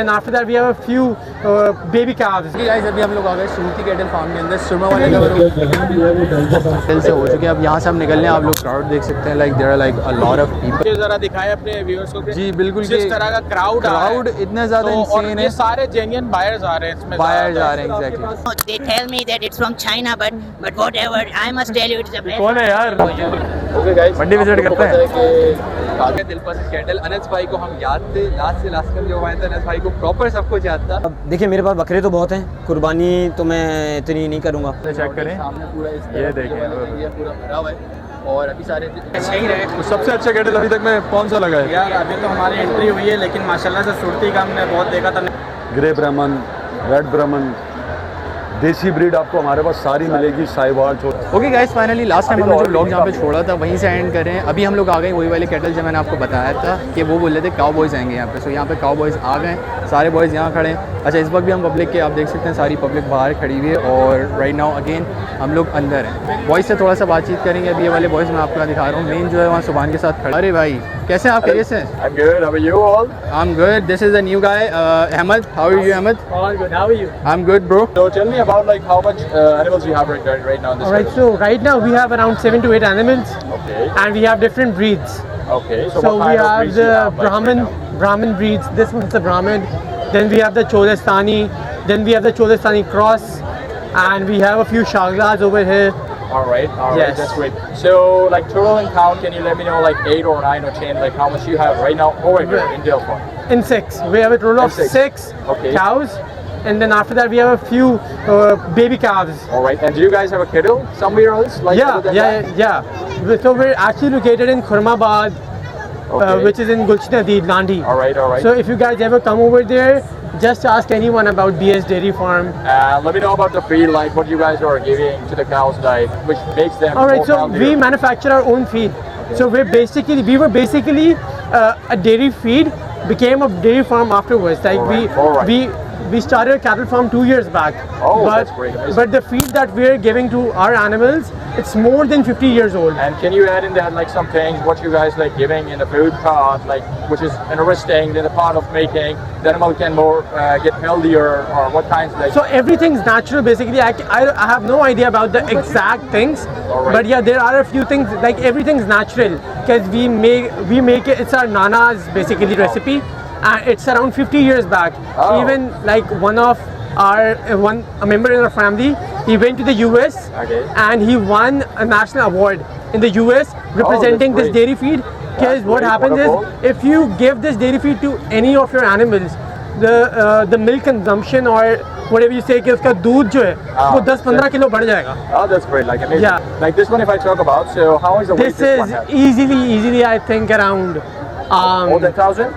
then after that we have a few baby calves. Guys अभी हम लोग आ गए सुरती कैटल फार्म के अंदर सुरमा वाले कैटल से हो चुके हैं। अब यहाँ से हम निकलने आप लोग क्राउड देख सकते हैं, like there are like a lot of people. जरा दिखाएं अपने व्यूअर्स को जी बिल्कुल, जिस तरह का क्राउड इतना ज़्यादा इंसेन है। सारे जेन्युइन बायर्स आ रहे हैं इसमें, बायर्स आ रहे हैं exactly. They tell me that it's from China, but whatever. I must tell you, it's a कौन है यार? ओके गाइस, मंडी विजिट करते हैं। आगे दिलपसंद कैटल अनस भाई को हम याद थे, लास्ट से लास्ट में जो आए थे अनस भाई को प्रॉपर सब कुछ याद था। अब देखिए मेरे पास बकरे तो बहुत हैं, कुर्बानी तो मैं इतनी नहीं करूँगा। चेक करें सामने पूरा ये देखें, ये पूरा भरा हुआ है और अभी सारे अच्छा ही रहे। तो सबसे अच्छा कैटल अभी तक में कौन सा लगा है? यार अभी तो हमारी एंट्री हुई है, लेकिन माशाल्लाह से सुरती का हमने बहुत देखा था। ग्रे ब्राह्मण, रेड ब्राह्मण, देसी ब्रीड आपको हमारे पास सारी मिलेगी, Sahiwal. Okay guys, finally last time हमने जो व्लॉग जहाँ पे छोड़ा था वहीं से एंड करें। अभी हम लोग आ गए वही वाले कैटल जो मैंने आपको बताया था कि वो बोल रहे थे काउ बॉयज़ आएंगे यहाँ पे। सो यहाँ पे काउ बॉयज़ आ गए, सारे बॉयज़ यहाँ खड़े हैं। अच्छा, इस वक्त भी हम पब्लिक के, आप देख सकते हैं सारी पब्लिक बाहर खड़ी हुई है और राइट नाउ अगेन हम लोग अंदर हैं। बॉयज़ से थोड़ा सा बातचीत करेंगे। अभी ये वाले बॉयज़ मैं आपको दिखा रहा हूँ, मेन जो है वहाँ सुभान के साथ खड़ा। अरे भाई कैसे हैं आप? कैसे हैं? I'm good. How are you all? I'm good. This is the new guy, Ahmed. How are you, Ahmed? All good. How are you? I'm good, bro. So tell me about like how much animals you have right now in this. All right. So right now we have around 7 to 8 animals, Okay. and we have different breeds. Okay. So, So what we kind of have breeds you the have, like, right now? Brahmin breeds. This one's the Brahmin. Then we have the Cholestani. Then we have the Cholestani cross, and we have a few Shaglas over here. All right. Yes. That's great. So like total and count, can you let me know like 8 or 9 or 10, like how much you have right now over here in Delphi? In 6. We have a total of In six. 6 Okay. cows, and then after that we have a few baby calves. All right. And do you guys have a kettle somewhere else? Like other than that? Yeah. So we're actually located in Khurmabad, Okay. which is in Gulchnadi, Nandi. All right. All right. So if you guys ever come over there, just ask anyone about BS Dairy Farm. Let me know about the feed, like what you guys are giving to the cows, like which makes them. All right, more so healthier. we manufacture our own feed. So we were basically a dairy feed, became a dairy farm afterwards. Like Alright. we started a cattle farm 2 years back. Oh, but, that's great. Amazing. But the feed that we're giving to our animals, it's more than 50 years old. And can you add in that like some things what you guys like giving in the food pot, like which is interesting in the part of making the animal can more get healthier, or what kinds like. So everything's natural basically. I have no idea about the exact things, Alright. but yeah, there are a few things, like everything's natural because we make it, it's our nana's basically recipe, and it's around 50 years back. Oh. Even like a member in our family, he went to the US Okay. and he won a national award in the US representing this great. dairy feed. Because what great, happens wonderful. is, if you give this dairy feed to any of your animals, the milk consumption or whatever you say कि उसका दूध जो है वो 10-15 kilo बढ़ जाएगा. Oh, that's great. Like amazing. Yeah. Like this one, if I talk about, so how is the weight This one is has? easily I think around More than 1,000?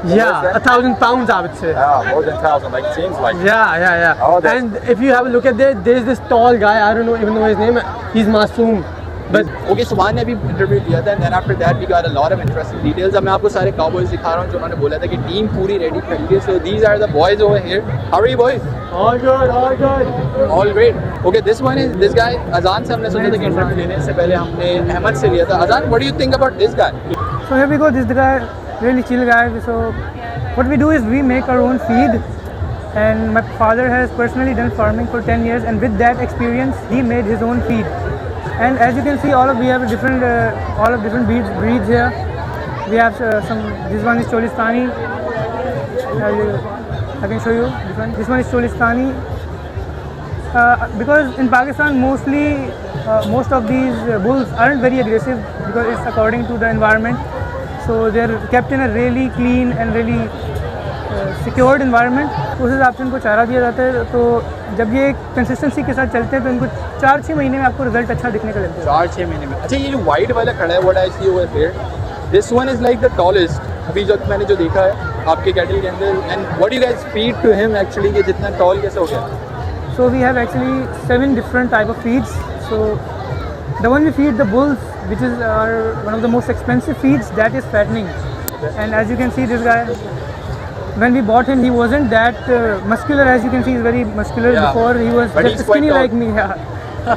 yeah, 1,000 pounds I would say. More than 1,000. Like it seems like. Yeah. Oh, that's- And if you have a look at there's this tall guy, I don't know even know his name. He's Masoom. But okay, Subhan ने अभी interview लिया था, then after that we got a lot of interesting details. अब मैं आपको सारे cowboys दिखा रहा हूँ जो उन्होंने बोला था कि टीम पूरी रेडी खड़ी है। So these are the boys over here. How are you boys? all good. All great. Okay, this one is this guy. Azan से हमने सोचा था कि इंटरव्यू लेने से पहले हमने अहमद से लिया था। अजान, what do you think about this guy? So here we go, this guy, really chill guy. So what we do is we make our own feed, and my father has personally done farming for 10 years, and with that experience he made his own feed. And as you can see, we have different breeds here. We have this one is Cholistani. I can show you this one. This one is Cholistani. Because in Pakistan most of these bulls aren't very aggressive because it's according to the environment. So they're kept in a really clean and really secured environment. उस हिसाब से इनको चारा दिया जाता है। तो जब ये कंसिस्टेंसी के साथ चलते हैं तो इनको 4-6 महीने में आपको रिजल्ट अच्छा दिखने का लगता है। 4-6 महीने में। अच्छा, ये जो वाइट वाला खड़ा है, what I see over here, this one is like the tallest अभी जो मैंने जो देखा है आपके कैटल के अंदर। And what you guys feed to him actually, कि जितना टॉल कैसे हो गया? So we have actually 7 different type of feeds. So the one we feed the bulls, which is one of the most expensive feeds, that is fattening. And as you can see, this guy, when we bought him, he wasn't that muscular. As you can see, he's very muscular. Yeah. Before he was But just he's quite skinny tall. like me. Yeah.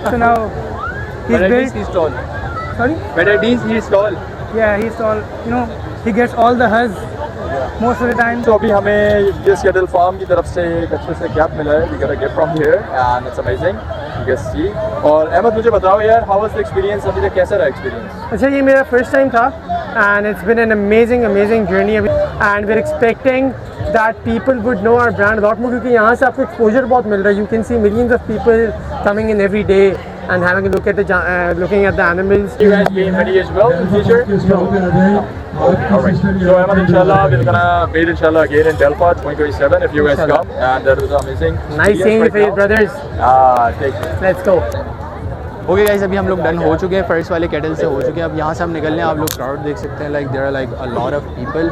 So now he's But at built. least he's tall. Sorry. But at least he's tall. Yeah, he's tall. You know, he gets all the huzz. most of the time. तो अभी हमें जिस cattle farm की तरफ से एक अच्छे से कैप मिला है, we got a gift from here and it's amazing. You can see. और अहमद मुझे बताओ यार, how was the experience? अभी तक कैसा रहा एक्सपीरियंस? अच्छा, ये मेरा फर्स्ट टाइम था and it's been an amazing journey and we're expecting that people would know our brand a lot more क्योंकि यहाँ से आपको exposure बहुत मिल रहा है. You can see millions of people coming in every day and having a look at looking at the animals. You guys being ready as well in the future? Alright. So Ahmad, inshallah, we're gonna meet inshallah again in Delphi 2027 if you guys come, and that was amazing. Nice seeing you, Faith brothers. Take care. Let's go. Okay guys, अभी हम लोग done हो चुके हैं, first वाले cattle से हो चुके हैं. अब यहाँ से हम निकल रहे हैं. आप लोग क्राउड देख सकते हैं, like there are like a lot of people.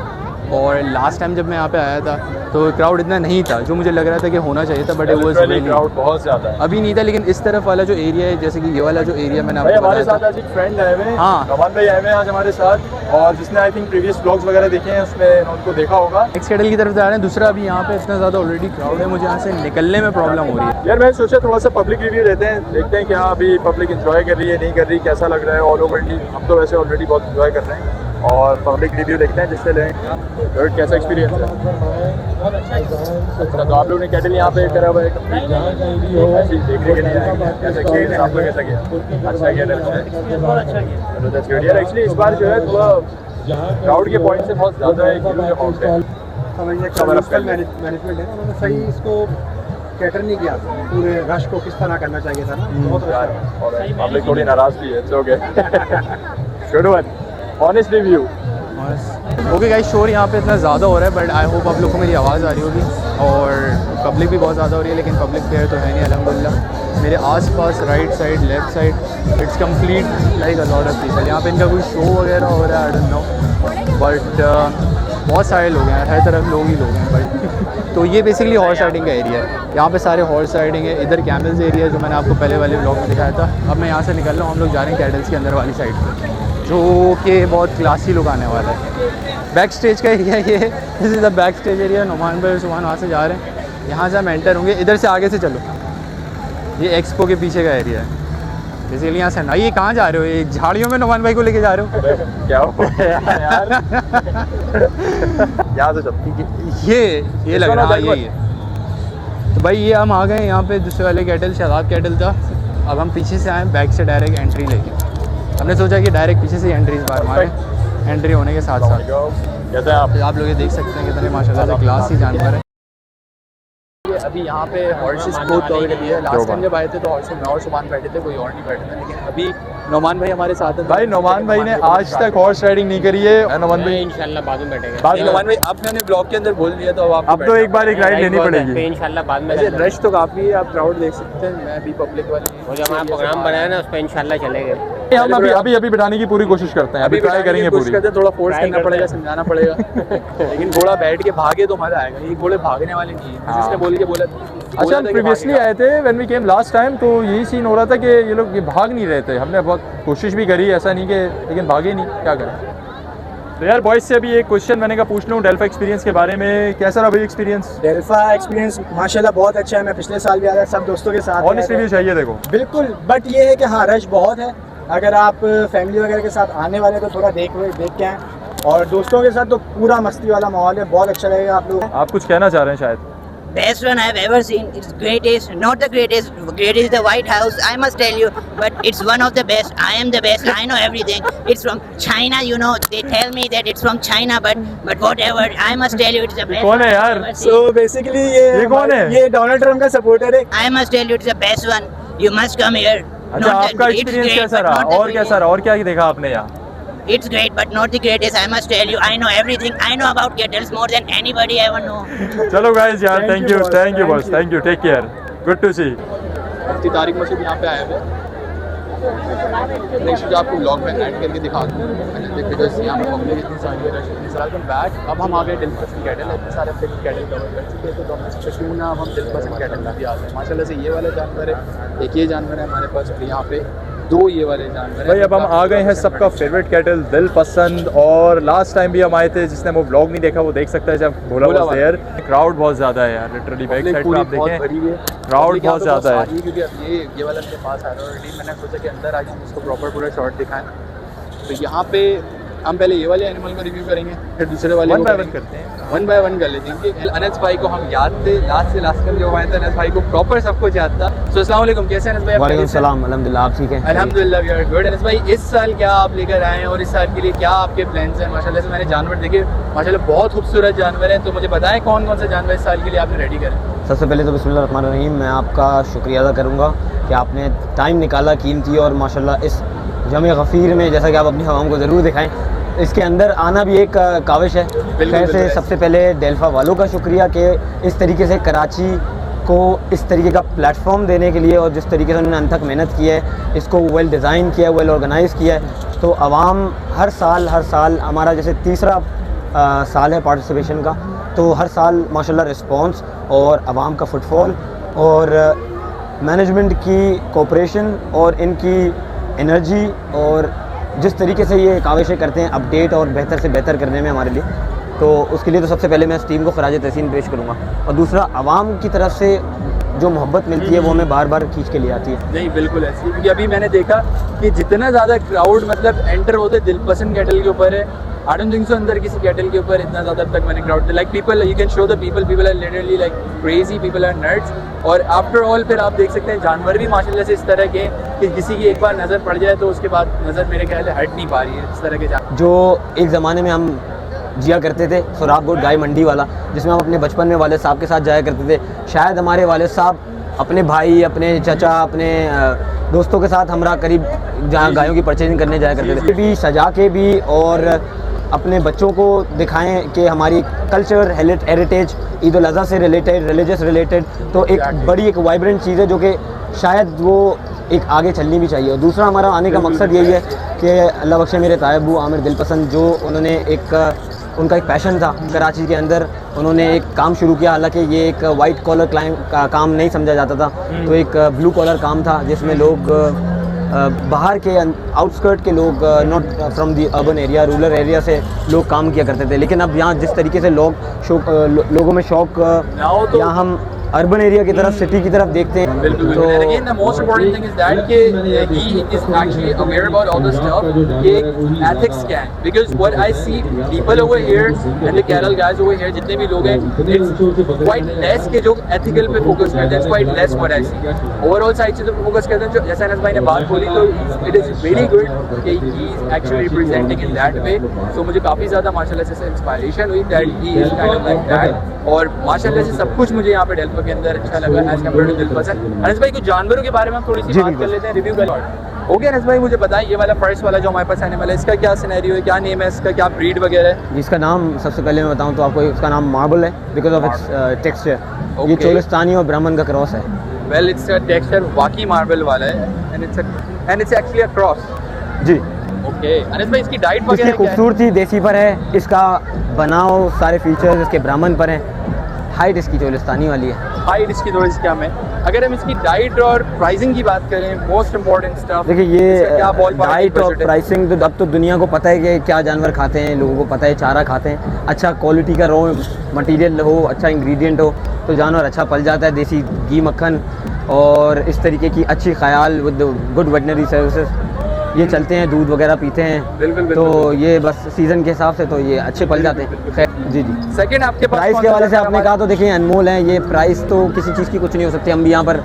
और लास्ट टाइम जब मैं यहाँ पे आया था तो क्राउड इतना नहीं था जो मुझे लग रहा था कि होना चाहिए था, but it was really crowd बहुत ज़्यादा है. अभी नहीं था. लेकिन इस तरफ वाला जो एरिया है, जैसे कि ये वाला जो एरिया मैंने भाई आपको हमारे बताया साथ था, आज एक फ्रेंड आए हुए हैं. हाँ. नमान भाई आए हुए हैं आज हमारे साथ, और जिसने आई थिंक प्रीवियस व्लॉग्स वगैरह देखे हैं उसमें उनको देखा होगा. नेक्स्ट कैटल की तरफ जा रहे हैं. दूसरा, अभी यहाँ पे इतना ज़्यादा ऑलरेडी क्राउड है, मुझे यहाँ से निकलने में प्रॉब्लम हो रही है. यार मैं सोचा थोड़ा सा पब्लिक रिव्यू लेते हैं, देखते हैं क्या अभी पब्लिक एंजॉय कर रही है, नहीं कर रही, कैसा लग रहा है ऑल ओवरली. हम तो वैसे ऑलरेडी बहुत एंजॉय कर रहे हैं, और पब्लिक रिव्यू देखते हैं जिससे लें कैसा एक्सपीरियंस है. अच्छा, तो आप लोग ने कैटल यहाँ पे करा हुआ है ऐसी देखने के लिए कैसा एक्सपीरियंस आपका कैसा गया? अच्छा गया. चलो दैट्स गुड यार. एक्चुअली इस बार जो है थोड़ा क्राउड के पॉइंट से बहुत ज़्यादा है कि मुझे अमाउंट है. मैनेजमेंट है, उन्होंने सही इसको कैटर नहीं किया, पूरे रश को किस तरह करना चाहिए था ना. बहुत यार, और पब्लिक थोड़ी नाराज़ भी है. It's okay. Good one. Honest review. Okay guys, शोर यहाँ पे इतना ज़्यादा हो रहा है, बट आई होप आप लोग को मेरी आवाज़ आ रही होगी. और पब्लिक भी बहुत ज़्यादा हो रही है, लेकिन पब्लिक फेयर तो है नहीं अल्हम्दुलिल्लाह. मेरे आसपास right side, left side, it's complete like a lot of people. यहाँ पे इनका कोई शो वगैरह हो रहा है, आई डोंट नो, बट बहुत सारे लोग हैं, हर तरफ लोग ही लोग हैं. बट तो ये बेसिकली हॉर्स राइडिंग का एरिया है. यहाँ पे सारे हॉर्स राइडिंग है. इधर कैमल्स एरिया जो मैंने आपको पहले वाले ब्लॉग में दिखाया था. अब मैं यहाँ से निकल रहा हूँ, हम लोग जा रहे हैं कैटल्स के अंदर वाली साइड पर, जो कि बहुत क्लासी लुक आने वाला है. बैक स्टेज का एरिया ये है. This is the back stage area. Numan भाई और सुमान वहाँ से जा रहे हैं. यहाँ से हम एंटर होंगे. इधर से आगे से चलो, ये एक्सपो के पीछे का एरिया है. बेसिकली यहाँ से ना, ये कहाँ जा रहे हो? ये झाड़ियों में नुमान भाई को लेके जा रहे हो? क्या हो यार. यहाँ से चल. ये लग रहा है, यही है. तो भाई ये हम आ गए यहाँ पे. दूसरे वाले कैटल शहजाद कैटल था. अब हम पीछे से आए, बैक से डायरेक्ट एंट्री लेके. हमने सोचा कि डायरेक्ट पीछे से एंट्री इस बार मारे. एंट्री होने के साथ साथ कैसे हैं आप लोग ये देख सकते हैं कितने माशाल्लाह से क्लास ही जानवर है. अभी यहाँ पे हॉर्सेस बहुत अवेलेबल है. लास्ट टाइम जब आए थे तो हॉर्सेस में और सुमान बैठे थे, कोई और नहीं बैठे थे. लेकिन अभी नोमान भाई हमारे साथ हैं. भाई नोमान भाई ने आज तक हॉर्स राइडिंग नहीं करी है. नोमान भाई इंशाल्लाह बाद में बैठेगा. बाद में. नोमान भाई अब मैंने ब्लॉग के अंदर बोल दिया, तो अब तो एक बार एक राइड लेनी पड़ेगी. इंशाल्लाह बाद में. वैसे रश तो काफ़ी है, आप क्राउड देख सकते हैं. मैं भी पब्लिक वाली वो जो हमारा प्रोग्राम बनाया ना उस पर इंशाल्लाह चलेंगे. हम अभी बिठाने की पूरी कोशिश करते हैं. अभी ट्राई करेंगे पूरी. थोड़ा फोर्स करना पड़ेगा, समझाना पड़ेगा. लेकिन घोड़ा बैठ के भागे तो मजा आएगा. ये घोड़े भागने वाले नहीं है, जिसने बोल के बोला. अच्छा, हम प्रीवियसली आए थे when we came last time, तो यही सीन हो रहा था कि ये लोग ये भाग नहीं रहे थे. हमने बहुत कोशिश भी करी, ऐसा नहीं कि, लेकिन भागे नहीं. क्या करें. तो यार बॉयज से अभी एक क्वेश्चन मैंने कहा पूछ लूँ डेल्फा एक्सपीरियंस के बारे में. कैसा रहा भाई एक्सपीरियंस? डेल्फा एक्सपीरियंस माशाल्लाह बहुत अच्छा है. मैं पिछले साल भी आया था, सब दोस्तों के साथ. ऑनेस्ट रिव्यू चाहिए देखो. बिल्कुल. बट ये है कि हाँ, रश बहुत है. अगर आप फैमिली वगैरह के साथ आने वाले तो थोड़ा देख के आएँ. और दोस्तों के साथ तो पूरा मस्ती वाला माहौल है, बहुत अच्छा लगेगा. आप लोग, आप कुछ कहना चाह रहे हैं शायद? Best one I've ever seen. It's greatest, not the greatest. Greatest is the White House, I must tell you. But it's one of the best. I am the best. I know everything. It's from China, you know. They tell me that it's from China, but whatever. I must tell you, it's the best. कौन है यार? so basically ये कौन है? ये Donald Trump का supporter है. I must tell you, it's the best one. You must come here. अच्छा, आपका एक्सपीरियंस कैसा रहा? और कैसा रहा? और क्या देखा आपने यहाँ? It's great, but not the greatest. I must tell you, I know everything. I know about kettles more than anybody ever know. चलो गाइस यार, thank you boss, thank you, take care, good to see. Mufti Tariq Masood यहाँ पे आए हुए. Next जो आपको blog में add करके दिखा दूँ, बिकॉज यहाँ पे पब्लिक इतनी सारी रश इतनी सारी. बैक अब हम आ गए दिल पसंद कैटल. इतने सारे फिल्म कैटल कवर कर चुके थे, तो हमने क्यों ना अब हम दिल पसंद कैटल भी आते हैं. माशाल्लाह से ये वाला जानवर है, एक ये जानवर है हमारे पास, और यहाँ पे दो ये वाले जानवर. भाई अब हम आ गए हैं सबका फेवरेट कैटल दिल पसंद. और लास्ट टाइम भी हम आए थे, जिसने वो ब्लॉग नहीं देखा वो देख सकता है जब भोला वाज देयर. क्राउड बहुत ज़्यादा है यार, लिटरली बैक साइड पे आप देखें क्राउड बहुत ज़्यादा है. क्योंकि अब ये वाला मेरे पास आ रहा है ऑलरेडी. मैंने सोचा कि अंदर आके इसको प्रॉपर पूरा शॉट दिखाएं. तो यहाँ पे हम पहले ये वाले एनिमल को रिव्यू करेंगे, फिर दूसरे वाले वन को बाय वन करेंगे। करते हैं। वन बाय वन कर लेते हैं क्योंकि अनस भाई को हम याद थे लास्ट से लास्ट तक जो आए थे, अनस भाई को प्रॉपर सब कुछ याद था। सो अस्सलाम वालेकुम, कैसे हैं अनस भाई आप? वालेकुम सलाम, अल्हम्दुलिल्लाह, आप ठीक हैं? अल्हम्दुलिल्लाह वी आर गुड। अनस भाई इस साल क्या आप लेकर आए हैं और इस साल के लिए क्या आपके प्लान्स हैं? माशाल्लाह से मैंने जानवर देखे, माशाल्लाह बहुत खूबसूरत जानवर हैं, तो मुझे बताएं कौन कौन से जानवर इस साल के लिए आपने रेडी करें? सबसे पहले तो बिस्मिल्लाहिर्रहमानिर्रहीम, मैं आपका शुक्रिया अदा करूँगा कि आपने टाइम निकाला कीमती, और माशाल्लाह इस जमे गफ़ीर में जैसा कि आप अपनी हवाओं को ज़रूर दिखाएं, इसके अंदर आना भी एक काविश है। खैर से सबसे पहले डेल्फा वालों का शुक्रिया कि इस तरीके से कराची को इस तरीके का प्लेटफॉर्म देने के लिए, और जिस तरीके से उन्होंने अनथक मेहनत की है, इसको वेल डिज़ाइन किया, वेल ऑर्गेनाइज़ किया है। तो आवाम हर साल हमारा जैसे तीसरा साल है पार्टिसिपेशन का, तो हर साल माशाल्लाह रिस्पांस और आवाम का फुटफॉल और मैनेजमेंट की कोऑपरेशन और इनकी एनर्जी और जिस तरीके से ये काविशें करते हैं अपडेट और बेहतर से बेहतर करने में हमारे लिए, तो उसके लिए तो सबसे पहले मैं इस टीम को खराज तहसीन पेश करूँगा। और दूसरा, आवाम की तरफ से जो मोहब्बत मिलती है वो हमें बार बार खींच के ले आती है। नहीं बिल्कुल ऐसी, क्योंकि अभी मैंने देखा कि जितना ज़्यादा क्राउड मतलब एंटर होते दिलपसंद कैटल के ऊपर है, आई डोंट थिंक सो अंदर किसी कैटल के ऊपर इतना ज़्यादा तक मैंने crowd, like people you can show the people are literally like crazy, people are nerds. और आफ्टर ऑल फिर आप देख सकते हैं जानवर भी माशाल्लाह से इस तरह के कि किसी की एक बार नज़र पड़ जाए तो उसके बाद नज़र मेरे ख्याल से हट नहीं पा रही है, इस तरह के जानवर। जो एक ज़माने में हम जिया करते थे, सुराबगोट गाय मंडी वाला, जिसमें हम अपने बचपन में वाले साहब के साथ जाया करते थे। शायद हमारे वाले साहब अपने भाई, अपने चाचा, अपने दोस्तों के साथ हमरा करीब जहाँ गायों की परचेजिंग करने जाया करते थे, भी सजा के भी और अपने बच्चों को दिखाएं कि हमारी कल्चर, हेरिटेज, ईद उल अज़हा से रिलेटेड, रिलीजियस रिलेटेड, तो एक बड़ी एक वाइब्रेंट चीज़ है जो कि शायद वो एक आगे चलनी भी चाहिए। और दूसरा हमारा आने का मकसद यही है कि अल्लाह बख्शे मेरे तायबू आमिर दिलपसंद, जो उन्होंने उनका एक पैशन था कराची के अंदर, उन्होंने एक काम शुरू किया, हालांकि ये एक वाइट कॉलर का काम नहीं समझा जाता था, तो एक ब्लू कॉलर काम था जिसमें लोग बाहर के आउटस्कर्ट के लोग, not from the urban area, rural area से लोग काम किया करते थे। लेकिन अब यहाँ जिस तरीके से लोगों में शौक, यहाँ हम अर्बन एरिया की तरफ, सिटी की तरफ देखते हैं। बिल्कुल, तो and again the most important thing is that कि he is actually aware about all the stuff कि ethics क्या है, because what I see people over here and the cattle guys over here, जितने भी लोग हैं, it's quite less के जो ethical पे focus करते हैं, it's quite less what I see। overall side से तो focus करते हैं, जो जैसा अनस भाई ने बात बोली, तो it is very good कि he is actually representing in that way। so मुझे काफ़ी ज़्यादा माशाल्लाह से inspiration हुई that he is kind of like that, और माशाल्लाह से सब कुछ मुझे यहाँ पे डेल्फा के अंदर अच्छा लगा एज कम्पेयर टू दिलपसंद। अनस भाई कुछ जानवरों के बारे में हम थोड़ी सी बात कर लेते हैं, रिव्यू कर। ओके अनस भाई, मुझे बताएं ये वाला फर्स्ट वाला जो हमारे पास आने वाला है, इसका क्या सिनेरियो है, क्या नेम है इसका, क्या ब्रीड वगैरह है? इसका नाम सबसे पहले मैं बताऊं तो आपको, इसका नाम मार्बल है बिकॉज ऑफ इट्स टेक्सचर। ये चोलिस्तानी और ब्राह्मण का क्रॉस है। वेल इट्स अ टेक्सचर वाकई मार्बल वाला है, and it's actually a cross. जी ओके अनस भाई, इसकी डाइट इसकी वगैरह क्या है? खूबसूरती देसी पर है, इसका बनाव सारे फीचर्स इसके ब्राह्मण पर हैं, हाइट इसकी चोलिस्तानी वाली है। हाइट इसकी थोड़ी सी कम है। अगर हम इसकी डाइट और प्राइसिंग की बात करें, मोस्ट इम्पोर्टेंट स्टफ, देखिए ये डाइट और प्राइसिंग तो अब तो दुनिया को पता है कि क्या जानवर खाते हैं, लोगों को पता है चारा खाते हैं, अच्छा क्वालिटी का रॉ मटेरियल हो, अच्छा इंग्रेडिएंट हो तो जानवर अच्छा पल जाता है। देसी घी, मक्खन और इस तरीके की अच्छी ख्याल विद गुड वेटनरी सर्विसेज ये चलते हैं, दूध वगैरह पीते हैं। बिल्कुल तो ये बस सीज़न के हिसाब से तो ये अच्छे पल जाते हैं। खैर जी जी। सेकंड आपके पास प्राइस के हवाले से आपने कहा तो देखिए अनमोल है ये प्राइस, तो किसी चीज़ की कुछ नहीं हो सकती। हम भी यहाँ पर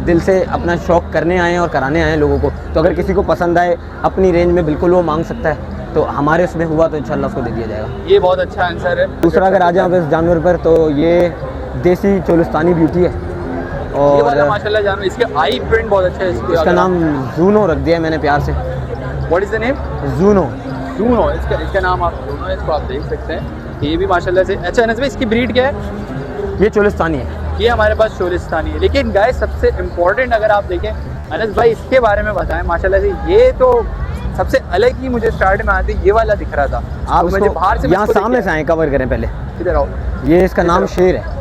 दिल से अपना शौक़ करने आए हैं और कराने आए हैं लोगों को, तो अगर किसी को पसंद आए अपनी रेंज में बिल्कुल वो मांग सकता है, तो हमारे उसमें हुआ तो इंशाल्लाह उसको दे दिया जाएगा। ये बहुत अच्छा आंसर है। दूसरा अगर आ जाओ इस जानवर पर, तो ये देसी चोलिस्तानी ब्यूटी है ये वाला माशाल्लाह जानवर, इसके आई प्रिंट बहुत अच्छा है। इसका नाम जूनो रख दिया है मैंने प्यार से। What is the name? Juno. Juno इसका नाम आप जूनो है, इसको आप देख सकते हैं। ये भी माशाल्लाह से अच्छा। अनस भाई, इसकी ब्रीड क्या है? ये चोलिस्तानी है। ये हमारे पास चोलिस्तानी है। लेकिन गाइस सबसे इम्पोर्टेंट अगर आप देखें, अनस भाई इसके बारे में बताएं। माशाल्लाह से ये तो सबसे अलग ही मुझे स्टार्ट में आती ये वाला दिख रहा था। आप तो मुझे बाहर से यहाँ सामने से आए, कवर करें पहले। इधर आओ। ये इसका नाम शेर है।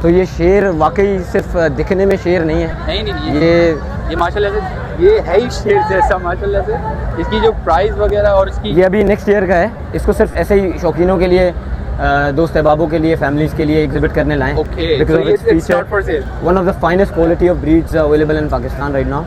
तो ये शेर वाकई सिर्फ दिखने में शेर नहीं है। नहीं ये माशाल्लाह से ये है ही शेर जैसा माशाल्लाह से। इसकी जो प्राइस वगैरह और इसकी, ये अभी नेक्स्ट ईयर का है। इसको सिर्फ ऐसे ही शौकीनों के लिए, दोस्त अहबाबों के लिए, फैमिलीज के लिए एग्जिबिट करने लाएं। One of the finest quality of breeds available in Pakistan right now.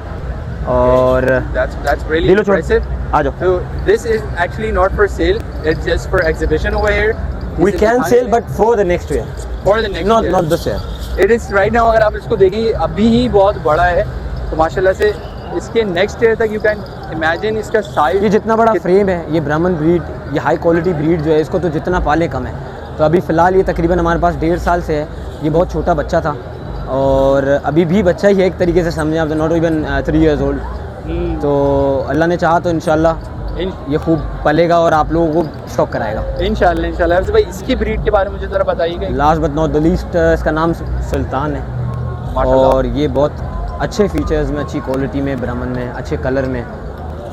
और That's really दिलो छोड़, impressive. आ जाओ. So this is actually not for sale. It's just for exhibition over here. We This is can behind sell it. but for the next year, For the next year. not this year. It is right now. अगर आप इसको देखेंगे अभी ही बहुत बड़ा है, तो माशाल्लाह से इसके नेक्स्ट ईयर तक यू कैन इमेजिन इसका साइज. ये जितना बड़ा फ्रेम है, ये ब्राह्मण ब्रीड, ये हाई क्वालिटी ब्रीड जो है, इसको तो जितना पाले कम है. तो अभी फ़िलहाल ये तकरीबन हमारे पास 1.5 साल से है. ये बहुत छोटा बच्चा था और अभी भी बच्चा ही है एक तरीके से, समझें आप, नॉट इवन 3 years old. तो अल्लाह ने चाहा तो इंशाल्लाह ये खूब पलेगा और आप लोगों को स्टॉक कराएगा इंशाल्लाह. भाई इसकी ब्रीड के बारे में मुझे ज़रा बताइएगा. Last but not the least, इसका नाम सुल्तान है माशाल्लाह. और ये बहुत अच्छे फीचर्स में, अच्छी क्वालिटी में, ब्राह्मण में, अच्छे कलर में.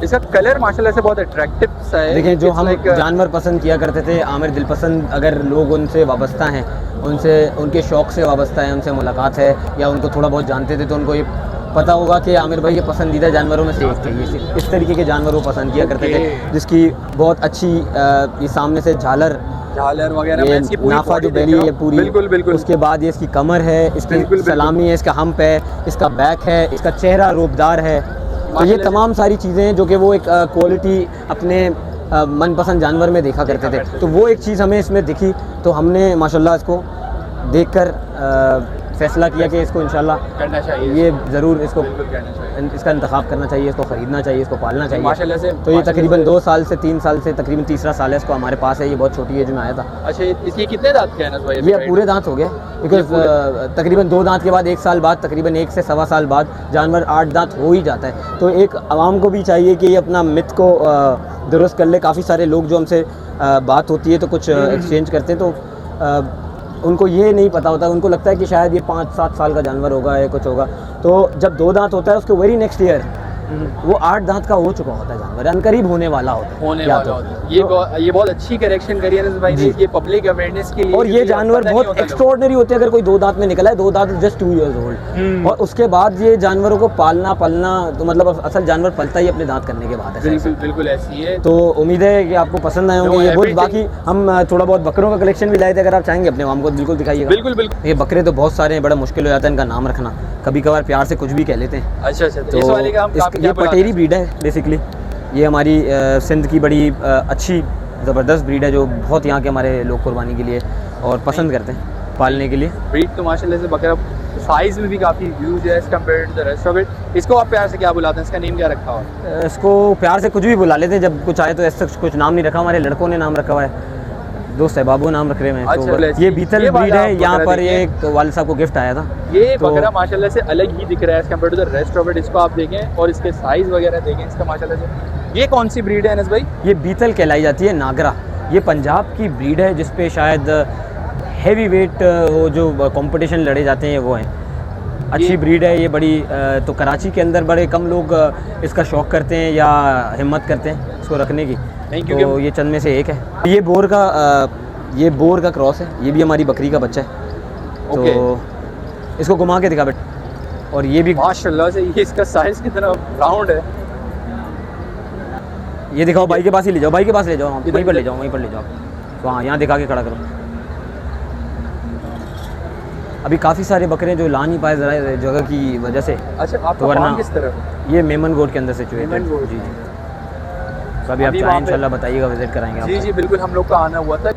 इसका कलर माशाल्लाह से बहुत अट्रैक्टिव सा है. देखें, जो It's हम like, जानवर पसंद किया करते थे, आमिर दिलपसंद, अगर लोग उनसे वाबस्ता हैं, उनसे उनके शौक़ से वाबस्ता है, उनसे मुलाकात है या उनको थोड़ा बहुत जानते थे, तो उनको ये पता होगा कि आमिर भाई ये पसंदीदा जानवरों में से एक थे. ये इस तरीके के जानवर वो पसंद किया करते थे, जिसकी बहुत अच्छी ये सामने से झालर वगैरह ये में इसकी पूरी नाफा जो body बेली देख रहा है हूं. पूरी, बिल्कुल बिल्कुल. उसके बाद ये इसकी कमर है, इसकी सलामी है, इसका हम्प है, इसका बैक है, इसका चेहरा रूपदार है. तो ये तमाम सारी चीज़ें हैं जो कि वो एक क्वालिटी अपने मनपसंद जानवर में देखा करते थे. तो वो एक चीज़ हमें इसमें दिखी, तो हमने माशाल्लाह इसको देखकर फैसला किया कि इसको इंशाल्लाह करना चाहिए. ये ज़रूर इसको बिल्कुल करना चाहिए. इसका इंतखाब करना चाहिए, इसको ख़रीदना चाहिए, इसको पालना चाहिए. माशाल्लाह से. तो ये तकरीबन 2 साल से 3 साल से तकरीबन तीसरा साल है इसको हमारे पास है. ये बहुत छोटी एज में आया था. अच्छा, इसके कितने दांत के हैं ना भाई? ये पूरे दांत हो गए, बिकॉज तकरीबन 2 दांत के बाद 1 साल बाद, तकरीबन 1 से सवा साल बाद जानवर 8 दांत हो ही जाता है. तो एक आवाम को भी चाहिए कि ये अपना मिथ को दुरुस्त कर ले. काफ़ी सारे लोग जो हमसे बात होती है तो कुछ एक्सचेंज करते हैं, तो उनको ये नहीं पता होता, उनको लगता है कि शायद ये 5-7 साल का जानवर होगा या कुछ होगा. तो जब 2 दांत होता है उसके वेरी नेक्स्ट ईयर वो 8 दांत का हो चुका होता है जानवर, अनकरीब होने वाला होता है. होने या वाला तो- होता है. ये बहुत अच्छी करेक्शन करी है अनस भाई ने, ये पब्लिक अवेयरनेस के लिए. और ये जानवर बहुत एक्स्ट्रॉर्डनरी होते हैं. अगर कोई 2 दांत में निकला है, 2 दांत जस्ट 2 years old, और उसके बाद ये जानवरों को पालना पलना, तो मतलब असल जानवर पलता ही अपने दांत करने के बाद है. बिल्कुल बिल्कुल ऐसी है. तो उम्मीद है कि आपको पसंद आए होंगे ये बहुत. बाकी हम थोड़ा बहुत बकरों का कलेक्शन भी लाए थे, अगर आप चाहेंगे अपने हमको बिल्कुल दिखाइएगा. बिल्कुल बिल्कुल. ये बकरे तो बहुत सारे हैं, बड़ा मुश्किल हो जाता है इनका नाम रखना. कभी कभार प्यार से कुछ भी कह लेते हैं. अच्छा अच्छा. तो इस वाले का हम ये पटेरी ब्रीड है बेसिकली. ये हमारी सिंध की बड़ी अच्छी ज़बरदस्त ब्रीड है, जो बहुत यहाँ के हमारे लोग कुर्बानी के लिए और पसंद करते हैं पालने के लिए. ब्रीड तो माशाल्लाह से बकरा साइज में भी काफ़ी ह्यूज है as compare to the rest of it. इसको आप प्यार से क्या बुलाते हैं? इसका नेम क्या रखा हुआ है? इसको प्यार से कुछ भी बुला लेते हैं जब कुछ आए. तो ऐसा कुछ नाम नहीं रखा, हमारे लड़कों ने नाम रखा हुआ है, दोस्त सहबाबो नाम रख रहे हैं. अच्छा, तो ये बीतल ये ब्रीड वाला है. आप यहाँ बकरा पर ये देखिए. एक वालिद साहब को गिफ्ट आया था. ये तो- बकरा माशाल्लाह से अलग ही दिख रहा है as compare to the rest of it. इसको आप देखें और इसके साइज वगैरह देखें इसका माशाल्लाह से. ये कौन सी ब्रीड है अनस भाई? ये बीतल कहलाई जाती है, नागरा. ये पंजाब की ब्रीड है जिस पे शायद हैवी वेट वो जो कंपटीशन लड़े जाते हैं वो हैं. अच्छी ब्रीड है ये बड़ी. तो कराची के अंदर बड़े कम लोग इसका शौक़ करते हैं या हिम्मत करते हैं इसको रखने की. तो ये चंद में से एक है. ये बोर का क्रॉस है. ये भी हमारी बकरी का बच्चा है. तो इसको घुमा के दिखा बेटा. और ये भी माशाल्लाह से ये इसका साइज कितना राउंड है. ये दिखाओ, भाई के पास ही ले जाओ, भाई के पास ले जाओ, वहीं पर ले जाओ, वहीं पर ले जाओ. तो हाँ, यहाँ दिखा के खड़ा करो. अभी काफ़ी सारे बकरे जो ला नहीं पाए ज़रा जगह की वजह से. अच्छा, आपका तो वरना फार्म किस तरफ? ये मेमन गोड के अंदर सिचुएटेड. मेमन गोड. जी जी. तो अभी आप अभी चाहें वहाँ पे- इंशाल्लाह बताइएगा, विजिट कराएंगे जी आपको. जी बिल्कुल, हम लोग का आना हुआ था.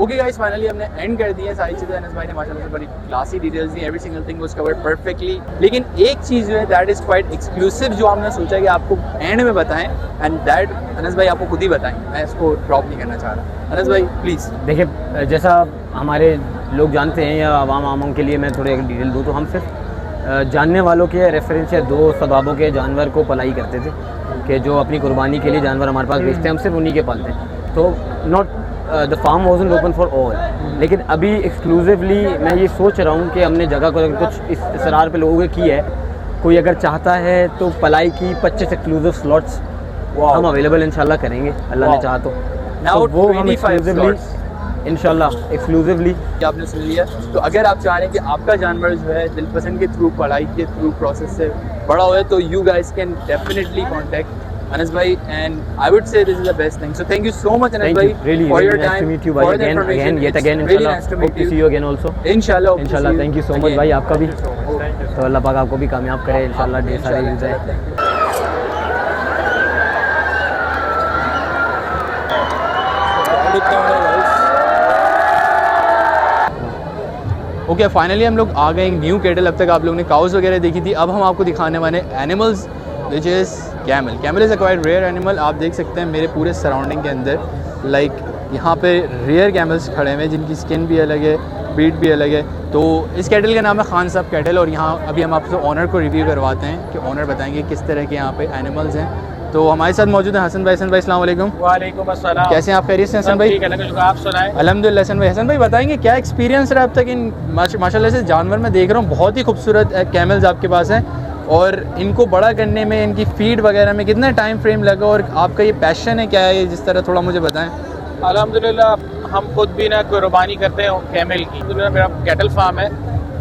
ओके गाइस, फाइनली हमने एंड कर दिया सारी चीज़ें. अनस भाई ने माशाल्लाह से बड़ी classy details the. Every single thing was covered perfectly. लेकिन एक चीज़ जो है दैट इज़ क्वाइट एक्सक्लूसिव, जो हमने सोचा कि आपको एंड में बताएं, एंड दैट अनस भाई आपको खुद ही बताएं. मैं इसको ड्रॉप नहीं करना चाह रहा. अनस भाई प्लीज़. देखिए, जैसा हमारे लोग जानते हैं या आवाम के लिए मैं थोड़ी अगर डिटेल दूँ, तो हम सिर्फ जानने वालों के रेफरेंस या दोस्त सबाबों के जानवर को पलाई करते थे कि जो अपनी कुर्बानी के लिए जानवर हमारे पास बेचते हैं, हम सिर्फ उन्हीं के पालते हैं. तो not the farm wasn't open for all. लेकिन अभी एक्सक्लूसिवली मैं ये सोच रहा हूँ कि हमने जगह को कुछ इस इसरार पे लोगों की है. कोई अगर चाहता है तो पलाई की 25 एक्सक्लूसिव स्लॉट्स हम अवेलेबल इंशाल्लाह करेंगे, अल्लाह ने चाहा तो. Now तो वो हम 25 एक्सक्लूसिवली slots. इंशाल्लाह एक्सक्लूसिवली आपने सुन लिया. तो अगर आप चाह रहे हैं कि आपका जानवर जो है दिलपसंद के थ्रू, पढ़ाई के थ्रू प्रोसेस से बड़ा हो, तो you guys can definitely contact Anas bhai, and I would say this is the best thing. So thank you so much, Anas Thank bhai, you. Really, for really your nice time, to meet you, bhai. for the Again, information. yet It's again, really inshallah. nice to Hope meet to see you again also. Inshallah. hope to इंशाल्लाह. see you thank you so much again. भाई, आपका भी. Thank you so much. तो अल्लाह पाक आपको भी कामयाब करे इंशाल्लाह. ढेर सारी यूज़ है. ओके फाइनली हम लोग आ गए एक न्यू कैटल। अब तक आप लोगों ने काउस वगैरह देखी थी, अब हम आपको दिखाने वाले animals which is camel. Camel is a quite rare animal. आप देख सकते हैं मेरे पूरे सराउंडिंग के अंदर लाइक यहाँ पे रेयर कैमल्स खड़े हुए हैं जिनकी स्किन भी अलग है, ब्रीड भी अलग है। तो इस कैटल का नाम है खान साहब कैटल और यहाँ अभी हम आपसे ऑनर को रिव्यू करवाते हैं कि ऑनर बताएंगे किस तरह के यहाँ पे एनिमल्स हैं। तो हमारे साथ मौजूद है हसन भाई। हसन भाई अस्सलाम वालेकुम। वालेकुम अस्सलाम। कैसे हैं आप? खैरियत से हसन भाई? ठीक है, आप सुनाएं। अल्हम्दुलिल्लाह। हसन भाई, बताएंगे क्या एक्सपीरियंस रहा अब तक इन माशाल्लाह से जानवर मैं देख रहा हूँ बहुत ही खूबसूरत कैमल्स आपके पास हैं, और इनको बड़ा करने में इनकी फीड वगैरह में कितना टाइम फ्रेम लगा और आपका ये पैशन है क्या है, जिस तरह थोड़ा मुझे बताएं। अल्हम्दुलिल्लाह हम खुद भी ना कुर्बानी करते हैं कैमल की। तो मेरा कैटल फार्म है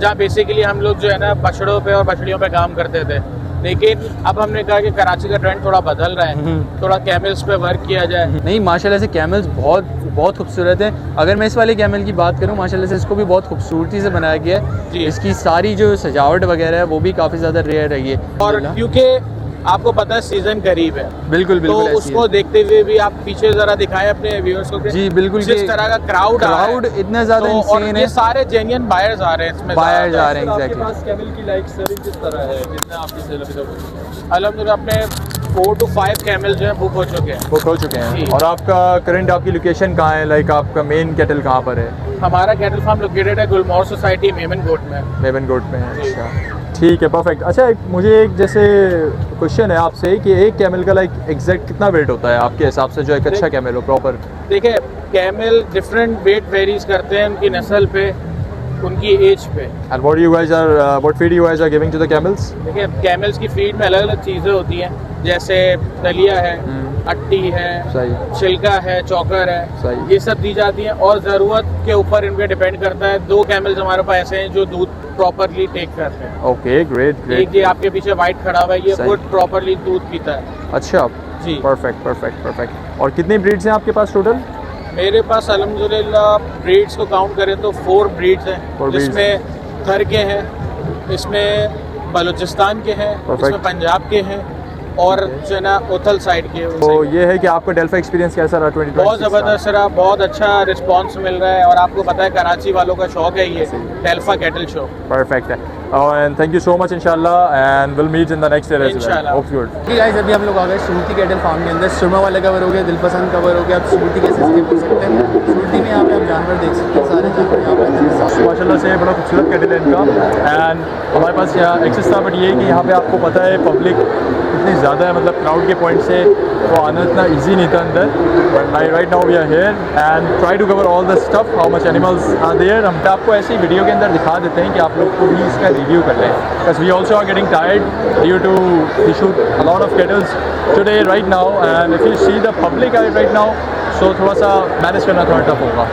जहाँ बेसिकली हम लोग जो है ना बछड़ों पे और बछड़ियों पे काम करते थे, लेकिन अब हमने कहा कि कराची का ट्रेंड थोड़ा बदल रहा है, थोड़ा कैमल्स पे वर्क किया जाए। नहीं माशाल्लाह से कैमल्स बहुत खूबसूरत है। अगर मैं इस वाले कैमल की बात करूँ, माशाल्लाह से इसको भी बहुत खूबसूरती से बनाया गया है। इसकी सारी जो सजावट वगैरह है वो भी काफ़ी ज़्यादा रेयर है ये, और क्योंकि आपको पता है सीजन करीब है, बिल्कुल तो उसको देखते हुए भी आप पीछे जरा दिखाएं अपने व्यूअर्स को। जी बिल्कुल, जिस तरह का क्राउड इतना ज़्यादा और ये सारे जेन्युइन बायर्स आ रहे हैं इसमें, बायर्स आ रहे हैं। एग्जैक्टली। कैमल की लाइक सेलिंग किस तरह है, कितना आपकी सेल अभी तक? अल्हम्दुलिल्लाह अपने 4 to 5 कैमल जो है बुक हो चुके हैं। बुक हो चुके हैं। और आपका करंट आपकी लोकेशन कहाँ है, लाइक आपका मेन कैटल कहाँ पर है? हमारा कैटल फार्म लोकेटेड है गुलमोहर सोसाइटी मेमन गोट में। मेमन गोट में है। अच्छा ठीक है, परफेक्ट। अच्छा मुझे एक जैसे क्वेश्चन है आपसे कि एक कैमल का लाइक एग्जैक्ट कितना वेट होता है आपके हिसाब से, जो एक अच्छा कैमल हो प्रॉपर? देखिए कैमल डिफरेंट वेट वेरीज करते हैं उनकी नस्ल पे, उनकी एज पे। And what feed you guys are giving to the camels? देखिए कैमल्स की फीड में अलग अलग चीज़ें होती हैं, जैसे दलिया है, अट्टी है, सही, छिलका है, चौकर है, सही, ये सब दी जाती हैं। और ज़रूरत के ऊपर इनपे डिपेंड करता है। 2 कैमल्स हमारे पास ऐसे हैं जो दूध प्रॉपरली टेक करते हैं। ओके ग्रेट एक ये आपके पीछे वाइट खड़ा हुआ है, ये सही। खुद प्रॉपरली दूध पीता है। अच्छा जी परफेक्ट। और कितनी ब्रीड्स हैं आपके पास टोटल? मेरे पास अल्हम्दुलिल्लाह ब्रीड्स को काउंट करें तो 4 ब्रीड्स हैं, 4 breeds। जिसमें थर के हैं, इसमें बलूचिस्तान के हैं, इसमें पंजाब के हैं और जो है ना उथल साइड के। तो ये है कि आपका डेल्फा एक्सपीरियंस कैसा रहा 2020? बहुत ज़बरदस्त रहा, बहुत अच्छा रिस्पांस मिल रहा है, और आपको पता है कराची वालों का शौक है ये डेल्फा कैटल शो। परफेक्ट है। And thank you so much इंशाल्लाह, and will meet in the next year as well. इंशाल्लाह। Hope good. गाइस अभी हम लोग आ गए सूरती कैटल फार्म के अंदर। सुरमा वाला कवर हो गया, दिलपसंद कवर हो गया। आप सूरती कैसे स्किप कर सकते हैं। सूरती में यहाँ पे आप जानवर देख सकते हैं, सारे जानवर यहाँ पे माशाल्लाह से बड़ा खूबसूरत कैटल है इनका। एंड हमारे पास यहाँ एक्सेस था, बट ये है कि यहाँ पे आपको पता है पब्लिक इतनी ज़्यादा है, मतलब क्राउड के पॉइंट से तो आना इतना ईजी नहीं था अंदर। But right now we are here and try to cover all the stuff, how much animals are there. हम आपको ऐसे ही वीडियो के अंदर दिखा देते हैं कि आप लोग को भी इसका रिव्यू कर लें, because we also are getting tired due to we shoot a lot of cattles today right now, and if you see the public right now, so थोड़ा सा मैनेज करना थोड़ा टफ होगा।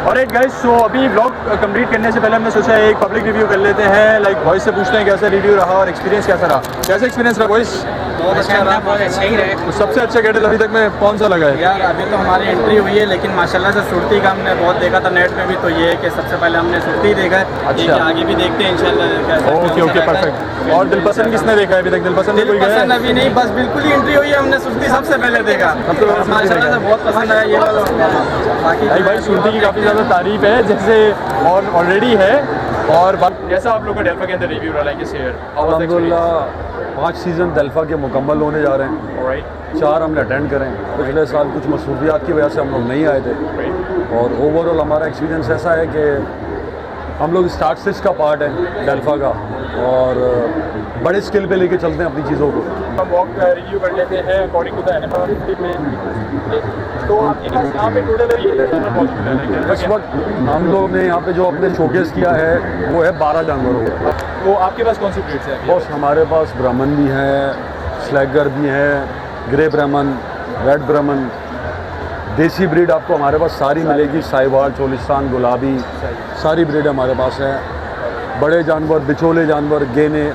और एक गाइस, सो अभी व्लॉग कंप्लीट करने से पहले हमने सोचा एक पब्लिक रिव्यू कर लेते हैं। लाइक वॉइस से पूछते हैं कैसा रिव्यू रहा और एक्सपीरियंस कैसा रहा। कैसा एक्सपीरियंस रहा वॉइस? बहुत अच्छा रहा, बहुत अच्छा ही रहे। तो सबसे अच्छा कैटल अभी तक में कौन सा लगा है? यार अभी तो हमारी एंट्री हुई है, लेकिन माशाल्लाह से सुरती का हमने बहुत देखा था नेट में भी, तो ये है कि सबसे पहले हमने सुरती देखा है। अच्छा। ये कि आगे भी देखते हैं इंशाल्लाह। Okay perfect. और दिलपसंद किसने देखा है अभी तक? दिलपसंद कोई गया है? अभी नहीं, बस बिल्कुल ही एंट्री हुई है, हमने सुरती सबसे पहले देखा। माशाल्लाह से बहुत पसंद आया ये वाला। बाकी भाई सुरती की काफ़ी ज़्यादा तारीफ है जैसे और ऑलरेडी है। और कैसा आप लोग का डेल्फा के अंदर रिव्यू रहा है किस ईयर? अल्हम्दुलिल्लाह 5 सीज़न डेल्फा के मुकम्मल होने जा रहे हैं। ऑलराइट। 4 हमने अटेंड करें। पिछले साल कुछ मसरूफियात की वजह से हम लोग नहीं आए थे, और ओवरऑल हमारा एक्सपीरियंस ऐसा है कि हम लोग स्टार्ट से इसका पार्ट है डेल्फा का, और बड़े स्केल पे लेके चलते हैं अपनी चीज़ों को। हम वॉक का रिव्यू कर लेते हैं अकॉर्डिंग टू द एनिमल में। तो आपके पास यहाँ पे टोटल इस वक्त हम लोग ने यहाँ पे जो अपने शोकेस किया है वो है 12 जानवरों का। तो आपके पास कौन सी ब्रीड्स है? बॉस हमारे पास ब्राह्मण भी हैं, स्लैगर भी हैं, ग्रे ब्राह्मण, रेड ब्राह्मण, देसी ब्रीड आपको हमारे पास सारी मिलेगी। साहिवाल, चोलिस्तान, गुलाबी, सारी ब्रीड हमारे पास है। बड़े जानवर, बिचौले जानवर, गेने,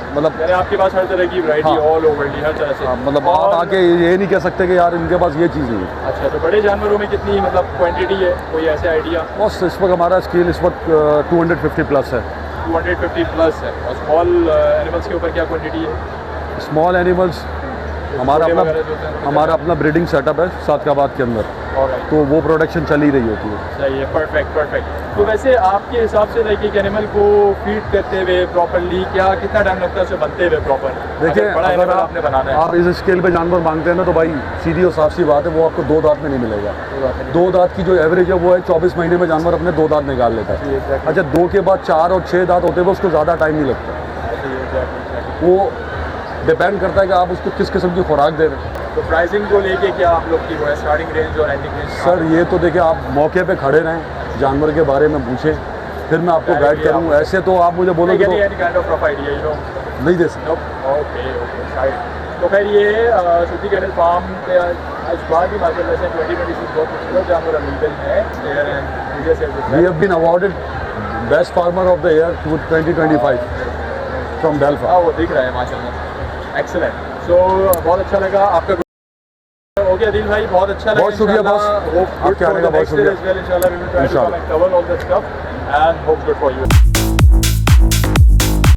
मतलब आपके पास हर तरह की वैरायटी ऑल ओवर हर तरह से। मतलब आप आके ये नहीं कह सकते कि यार इनके पास ये चीज़ नहीं है। अच्छा, तो बड़े जानवरों में कितनी मतलब क्वांटिटी है, कोई ऐसे आइडिया? बस इस वक्त हमारा स्केल इस वक्त 250 प्लस है। 250 प्लस है। और स्मॉल एनिमल्स के ऊपर क्या क्वांटिटी है? स्मॉल एनिमल्स हमारा अपना ब्रीडिंग सेटअप है सादकाबाद के अंदर, Alright. तो वो प्रोडक्शन चल ही रही होती है। सही है, परफेक्ट परफेक्ट। तो वैसे आपके हिसाब से लाइक एक एनिमल को फीड करते हुए प्रॉपरली क्या कितना टाइम लगता है उसे बनते हुए प्रॉपर? देखिए बड़ा अगर एनिमल आपने बनाना है आप इस स्केल पे जानवर मांगते हैं ना तो भाई सीधी और साफ सी बात है, वो आपको 2 दांत में नहीं मिलेगा। 2 दांत की जो एवरेज है वो है 24 महीने में जानवर अपने 2 दांत निकाल लेता है। अच्छा 2 के बाद 4 और 6 दांत होते हुए उसको ज़्यादा टाइम नहीं लगता। वो डिपेंड करता है कि आप उसको किस किस्म की खुराक दे रहे हैं। तो प्राइसिंग को लेके क्या आप लोग की वो है स्टार्टिंग रेंज और एंडिंग रेंज? सर ये तो देखिए आप मौके पे खड़े रहें, जानवर के बारे में पूछें, फिर मैं आपको गाइड करूँ। ऐसे तो आप मुझे बोलोगे तो नहीं दे सकते। Okay okay side. तो फिर ये सिटी कैटल फार्म पे आज बाद ही माशाल्लाह से 2026 बहुत खूबसूरत जानवर अवेलेबल है। We have been awarded best farmer of the year 2025 from Delfa. हाँ वो दिख रहा है माशाल्लाह, एक्सीलेंट। सो बहुत अच्छा लगा आपका। ओके आदिल भाई बहुत अच्छा लगा। बहुत शुक्रिया बॉस, आपके आने का बहुत शुक्रिया। इंशाल्लाह we will try to cover all the stuff and hope good for you.